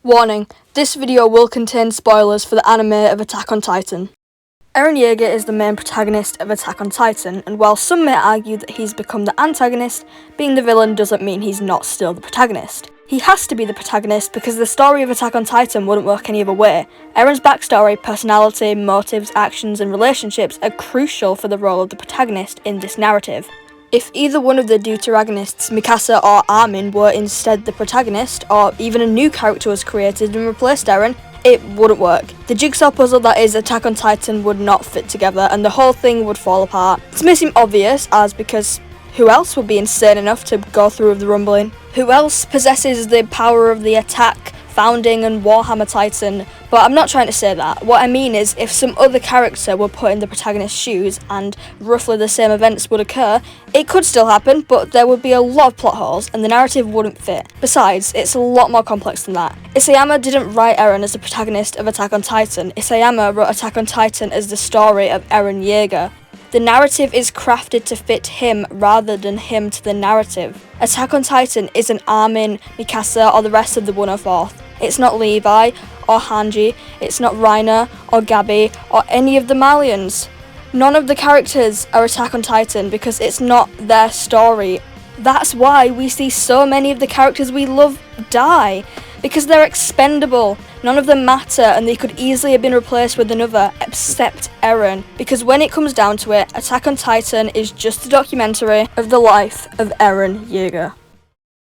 Warning, this video will contain spoilers for the anime of Attack on Titan. Eren Jaeger is the main protagonist of Attack on Titan, and while some may argue that he's become the antagonist, being the villain doesn't mean he's not still the protagonist. He has to be the protagonist because the story of Attack on Titan wouldn't work any other way. Eren's backstory, personality, motives, actions and relationships are crucial for the role of the protagonist in this narrative. If either one of the deuteragonists, Mikasa or Armin, were instead the protagonist, or even a new character was created and replaced Eren, it wouldn't work. The jigsaw puzzle that is Attack on Titan would not fit together and the whole thing would fall apart. This may seem obvious, because who else would be insane enough to go through with the rumbling? Who else possesses the power of the attack, founding and warhammer Titan? But I'm not trying to say that. What I mean is, if some other character were put in the protagonist's shoes and roughly the same events would occur, it could still happen, but there would be a lot of plot holes and the narrative wouldn't fit. Besides, it's a lot more complex than that. Isayama didn't write Eren as the protagonist of Attack on Titan. Isayama wrote Attack on Titan as the story of Eren Jaeger. The narrative is crafted to fit him rather than him to the narrative. Attack on Titan isn't Armin, Mikasa or the rest of the 104th. It's not Levi or Hanji, it's not Reiner or Gabi or any of the Malians. None of the characters are Attack on Titan because it's not their story. That's why we see so many of the characters we love die, because they're expendable. None of them matter and they could easily have been replaced with another, except Eren. Because when it comes down to it, Attack on Titan is just a documentary of the life of Eren Jaeger.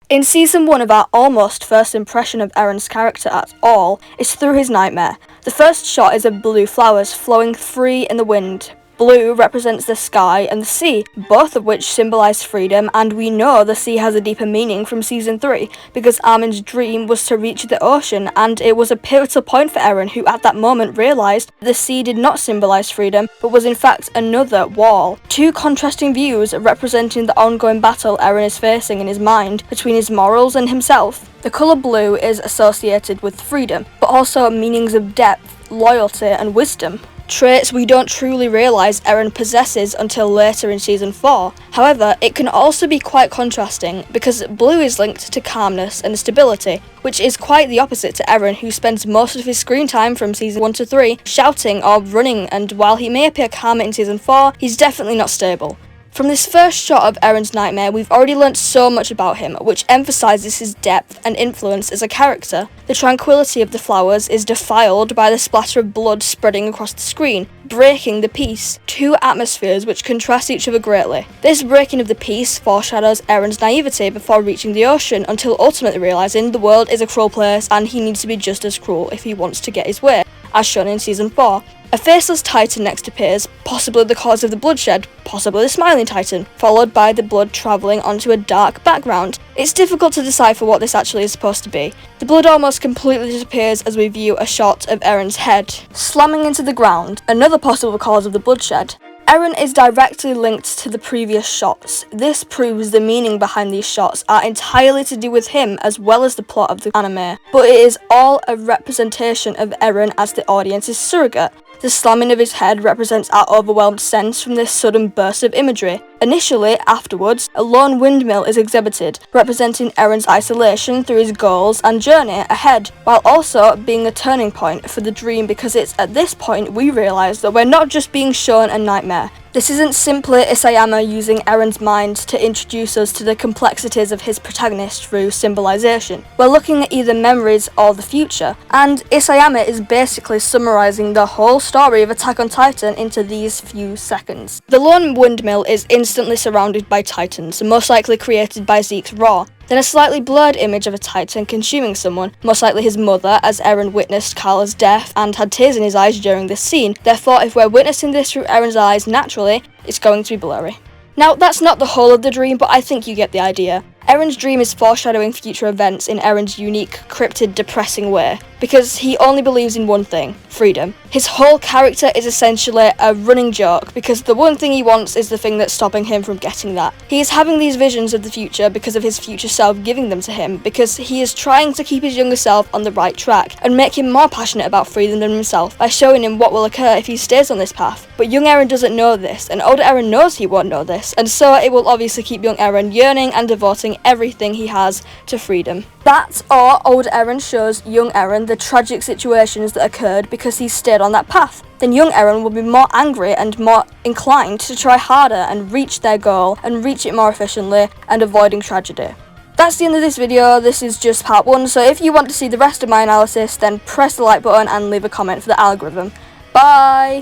In Season 1 of our almost first impression of Eren's character at all is through his nightmare. The first shot is of blue flowers flowing free in the wind. Blue represents the sky and the sea, both of which symbolise freedom, and we know the sea has a deeper meaning from Season 3, because Armin's dream was to reach the ocean, and it was a pivotal point for Eren, who at that moment realised the sea did not symbolise freedom, but was in fact another wall. Two contrasting views representing the ongoing battle Eren is facing in his mind between his morals and himself. The colour blue is associated with freedom, but also meanings of depth, loyalty and wisdom. Traits we don't truly realise Eren possesses until later in Season 4. However, it can also be quite contrasting because blue is linked to calmness and stability, which is quite the opposite to Eren, who spends most of his screen time from Season 1 to 3 shouting or running, and while he may appear calmer in Season 4, he's definitely not stable. From this first shot of Eren's nightmare, we've already learnt so much about him, which emphasises his depth and influence as a character. The tranquility of the flowers is defiled by the splatter of blood spreading across the screen, breaking the peace. Two atmospheres which contrast each other greatly. This breaking of the peace foreshadows Eren's naivety before reaching the ocean, until ultimately realising the world is a cruel place and he needs to be just as cruel if he wants to get his way, as shown in Season 4. A faceless Titan next appears, possibly the cause of the bloodshed, possibly the smiling Titan, followed by the blood travelling onto a dark background. It's difficult to decipher what this actually is supposed to be. The blood almost completely disappears as we view a shot of Eren's head slamming into the ground, another possible cause of the bloodshed. Eren is directly linked to the previous shots. This proves the meaning behind these shots are entirely to do with him as well as the plot of the anime, but it is all a representation of Eren as the audience's surrogate. The slamming of his head represents our overwhelmed sense from this sudden burst of imagery. Initially, afterwards, a lone windmill is exhibited, representing Eren's isolation through his goals and journey ahead, while also being a turning point for the dream, because it's at this point we realise that we're not just being shown a nightmare. This isn't simply Isayama using Eren's mind to introduce us to the complexities of his protagonist through symbolisation. We're looking at either memories or the future, and Isayama is basically summarising the whole story of Attack on Titan into these few seconds. The lone windmill is instantly surrounded by titans, most likely created by Zeke's Raw. Then a slightly blurred image of a titan consuming someone, most likely his mother, as Eren witnessed Carla's death and had tears in his eyes during this scene. Therefore, if we're witnessing this through Eren's eyes naturally, it's going to be blurry. Now, that's not the whole of the dream, but I think you get the idea. Eren's dream is foreshadowing future events in Eren's unique, cryptid, depressing way, because he only believes in one thing: freedom. His whole character is essentially a running joke, because the one thing he wants is the thing that's stopping him from getting that. He is having these visions of the future because of his future self giving them to him, because he is trying to keep his younger self on the right track, and make him more passionate about freedom than himself, by showing him what will occur if he stays on this path. But young Eren doesn't know this, and older Eren knows he won't know this, and so it will obviously keep young Eren yearning and devoting giving everything he has to freedom. That or old Eren shows young Eren the tragic situations that occurred because he stayed on that path. Then young Eren will be more angry and more inclined to try harder and reach their goal and reach it more efficiently and avoiding tragedy. That's the end of this video. This is just part 1, so if you want to see the rest of my analysis, then press the like button and leave a comment for the algorithm. Bye!